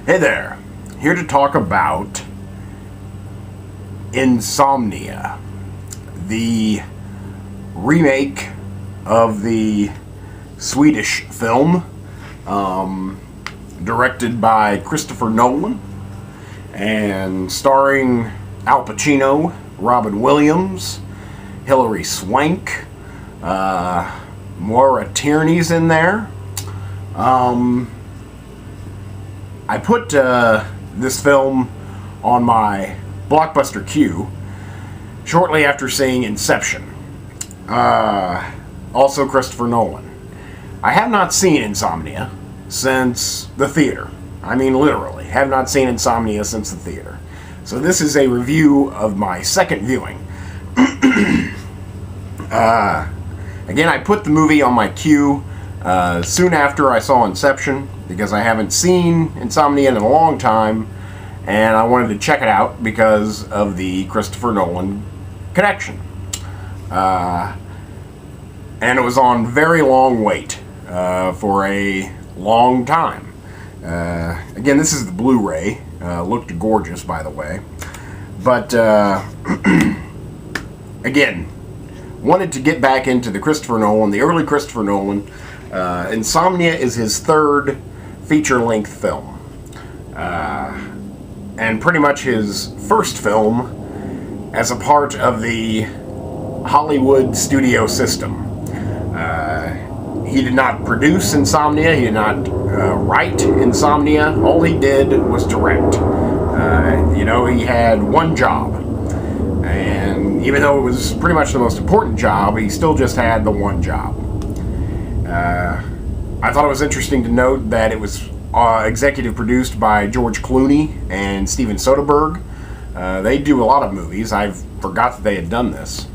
Hey there, here to talk about Insomnia, the remake of the Swedish film, directed by Christopher Nolan and starring Al Pacino, Robin Williams, Hilary Swank, Maura Tierney's in there. I put this film on my blockbuster queue shortly after seeing Inception. Also Christopher Nolan. I have not seen Insomnia since the theater. I mean, literally, have not seen Insomnia since the theater. So this is a review of my second viewing. Again, I put the movie on my queue soon after I saw Inception, because I haven't seen Insomnia in a long time, and I wanted to check it out because of the Christopher Nolan connection. And it was on very long wait for a long time. Again, this is the Blu-ray. Looked gorgeous, by the way. But, again, wanted to get back into the Christopher Nolan, the early Christopher Nolan. Insomnia is his third feature-length film. And pretty much his first film as a part of the Hollywood studio system. He did not produce Insomnia, he did not write Insomnia, all he did was direct. He had one job. And even though it was pretty much the most important job, he still just had the one job. I thought it was interesting to note that it was executive produced by George Clooney and Steven Soderbergh. They do a lot of movies. I forgot that they had done this.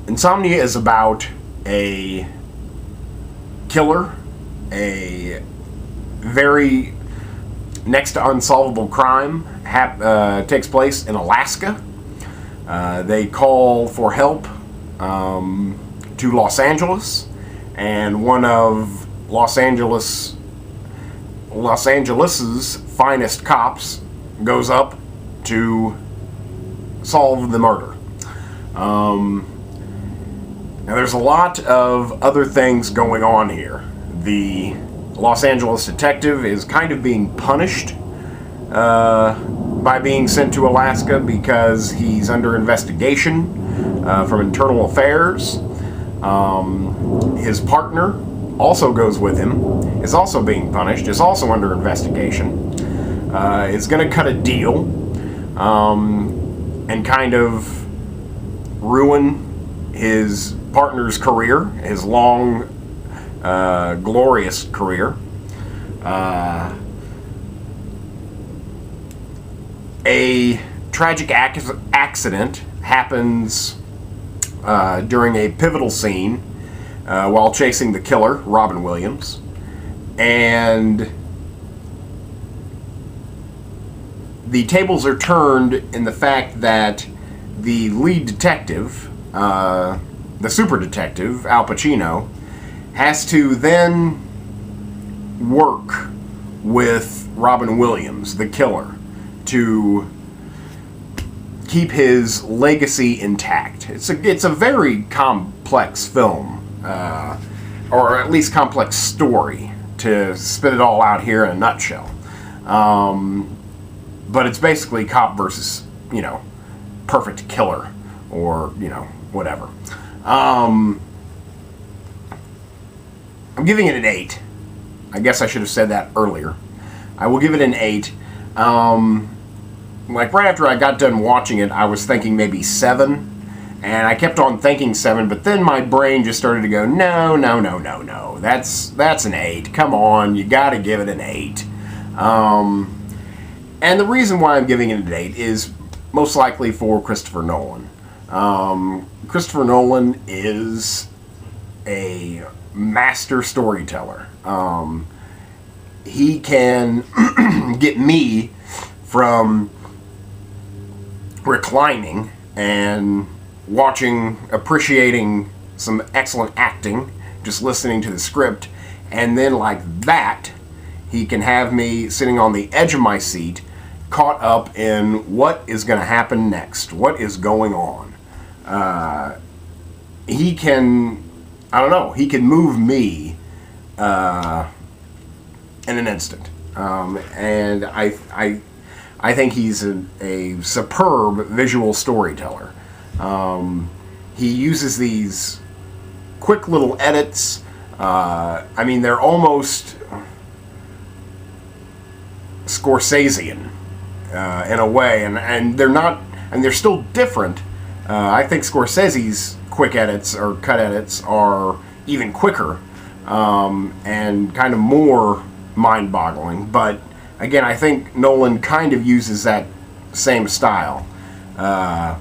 Insomnia is about a killer, a very next to unsolvable crime takes place in Alaska. They call for help to Los Angeles, and one of Los Angeles's finest cops goes up to solve the murder. Now there's a lot of other things going on here. The Los Angeles detective is kind of being punished by being sent to Alaska because he's under investigation from internal affairs. His partner also goes with him, is also being punished, is also under investigation, is going to cut a deal and kind of ruin his partner's career, his long, glorious career. A tragic accident happens during a pivotal scene while chasing the killer, Robin Williams, and the tables are turned in the fact that the lead detective, the super detective, Al Pacino, has to then work with Robin Williams, the killer, to keep his legacy intact. It's a very complex film, or at least complex story, to spit it all out here in a nutshell. But it's basically cop versus, perfect killer, or, whatever. I'm giving it an 8. I guess I should have said that earlier. I will give it an 8. Right after I got done watching it, I was thinking maybe 7. And I kept on thinking 7, but then my brain just started to go, no. That's an 8. Come on, you gotta give it an 8. And the reason why I'm giving it an 8 is most likely for Christopher Nolan. Christopher Nolan is a master storyteller. He can get me from reclining and watching, appreciating some excellent acting, just listening to the script, and then like that, He can have me sitting on the edge of my seat, caught up in what is going to happen next, what is going on. He can, I don't know, he can move me in an instant. And I think he's a superb visual storyteller. He uses these quick little edits. I mean, they're almost Scorsesean in a way, and they're not, and they're still different. I think Scorsese's quick edits or cut edits are even quicker and kind of more mind-boggling. But again, I think Nolan kind of uses that same style. But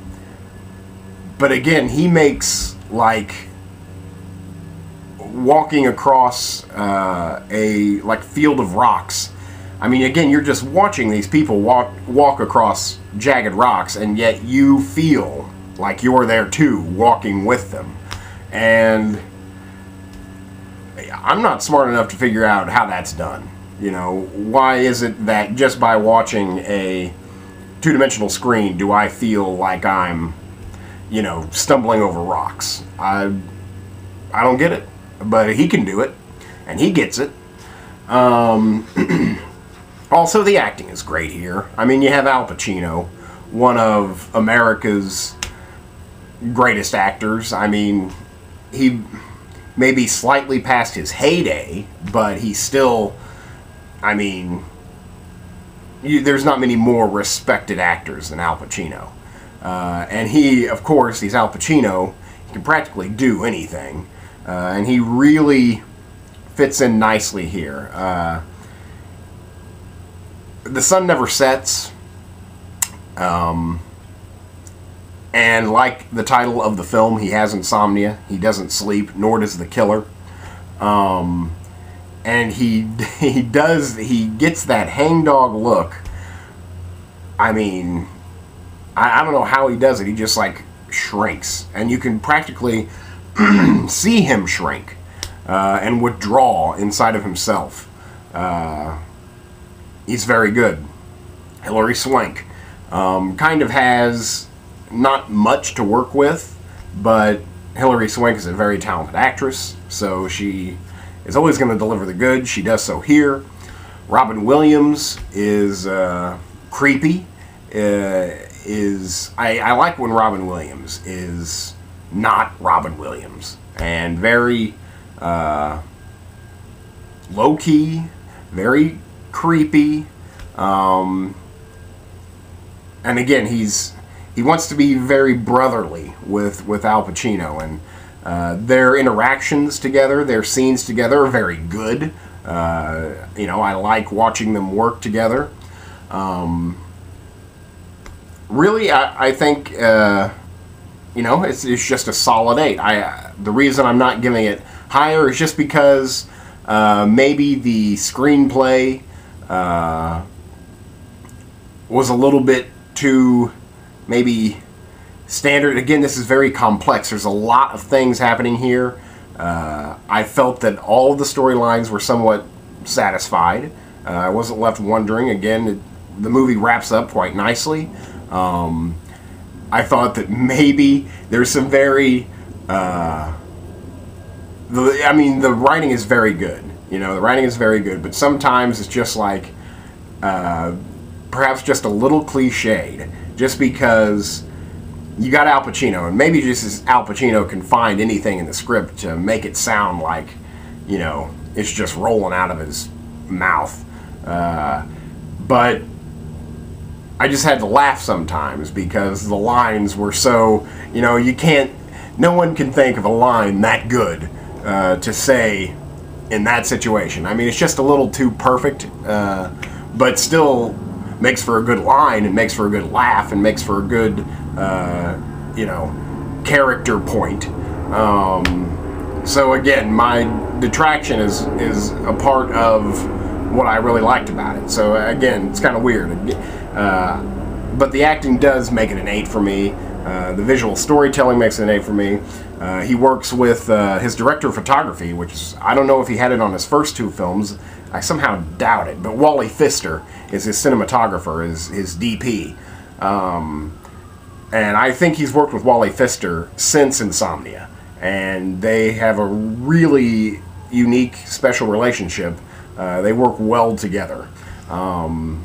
again, he makes, like, walking across a field of rocks. I mean, again, you're just watching these people walk across jagged rocks, and yet you feel like you're there too, walking with them. And I'm not smart enough to figure out how that's done. You know, why is it that just by watching a two-dimensional screen do I feel like I'm, you know, stumbling over rocks? I don't get it. But he can do it, and he gets it. Also, the acting is great here. I mean, you have Al Pacino, one of America's greatest actors. I mean, he may be slightly past his heyday, but he's still, I mean, there's not many more respected actors than Al Pacino. And he, of course, he's Al Pacino. He can practically do anything. And he really fits in nicely here. The sun never sets. And like the title of the film, he has insomnia. He doesn't sleep, nor does the killer. And he gets that hangdog look. I mean, I don't know how he does it. He just, like, shrinks. And you can practically see him shrink and withdraw inside of himself. He's very good. Hilary Swank kind of has not much to work with, but Hilary Swank is a very talented actress, so she is always going to deliver the goods. She does so here. Robin Williams is creepy. I like when Robin Williams is not Robin Williams, and very low-key, very creepy, and again, he wants to be very brotherly with Al Pacino, and their interactions together, their scenes together are very good. You know, I like watching them work together. Really, I think you know, it's just a solid 8. The reason I'm not giving it higher is just because maybe the screenplay was a little bit too maybe standard. Again, this is very complex. There's a lot of things happening here. I felt that all of the storylines were somewhat satisfied. I wasn't left wondering. Again, the movie wraps up quite nicely. I thought that maybe there's some very, I mean, the writing is very good. You know, the writing is very good, but sometimes it's just like, perhaps just a little cliched, just because you got Al Pacino, and maybe just as Al Pacino can find anything in the script to make it sound like, you know, it's just rolling out of his mouth. But I just had to laugh sometimes because the lines were so, you know, no one can think of a line that good to say in that situation. I mean, it's just a little too perfect, but still makes for a good line, and makes for a good laugh, and makes for a good, you know, character point. So again, my detraction is a part of what I really liked about it. So again, it's kind of weird. But the acting does make it an 8 for me. The visual storytelling makes it an 8 for me. He works with his director of photography, which I don't know if he had it on his first 2 films. I somehow doubt it, but Wally Pfister is his cinematographer, his DP. And I think he's worked with Wally Pfister since Insomnia. And they have a really unique, special relationship. They work well together. Some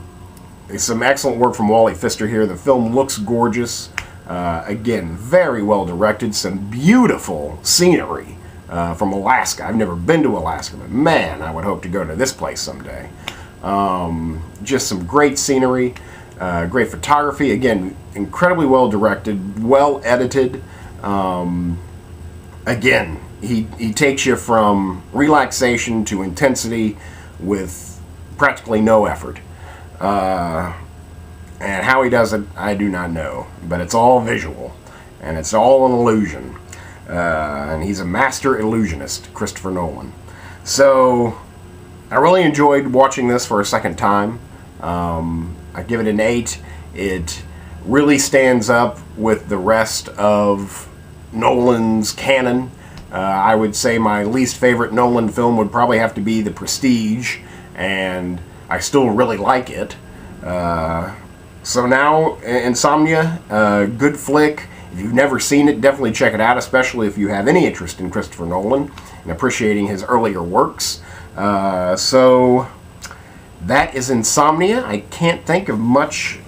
excellent work from Wally Pfister here. The film looks gorgeous. Again, very well directed. Some beautiful scenery from Alaska. I've never been to Alaska, but man, I would hope to go to this place someday. Just some great scenery, great photography. Again, incredibly well directed, well edited. Again, he takes you from relaxation to intensity with practically no effort. And how he does it, I do not know. But it's all visual, and it's all an illusion. And he's a master illusionist, Christopher Nolan. So, I really enjoyed watching this for a second time. I give it an 8. It really stands up with the rest of Nolan's canon. I would say my least favorite Nolan film would probably have to be The Prestige, and I still really like it. So now, Insomnia, good flick. If you've never seen it, definitely check it out, especially if you have any interest in Christopher Nolan and appreciating his earlier works. So that is Insomnia. I can't think of much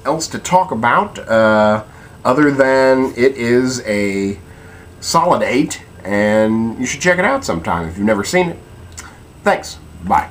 else to talk about other than it is a solid 8, and you should check it out sometime if you've never seen it. Thanks. Bye.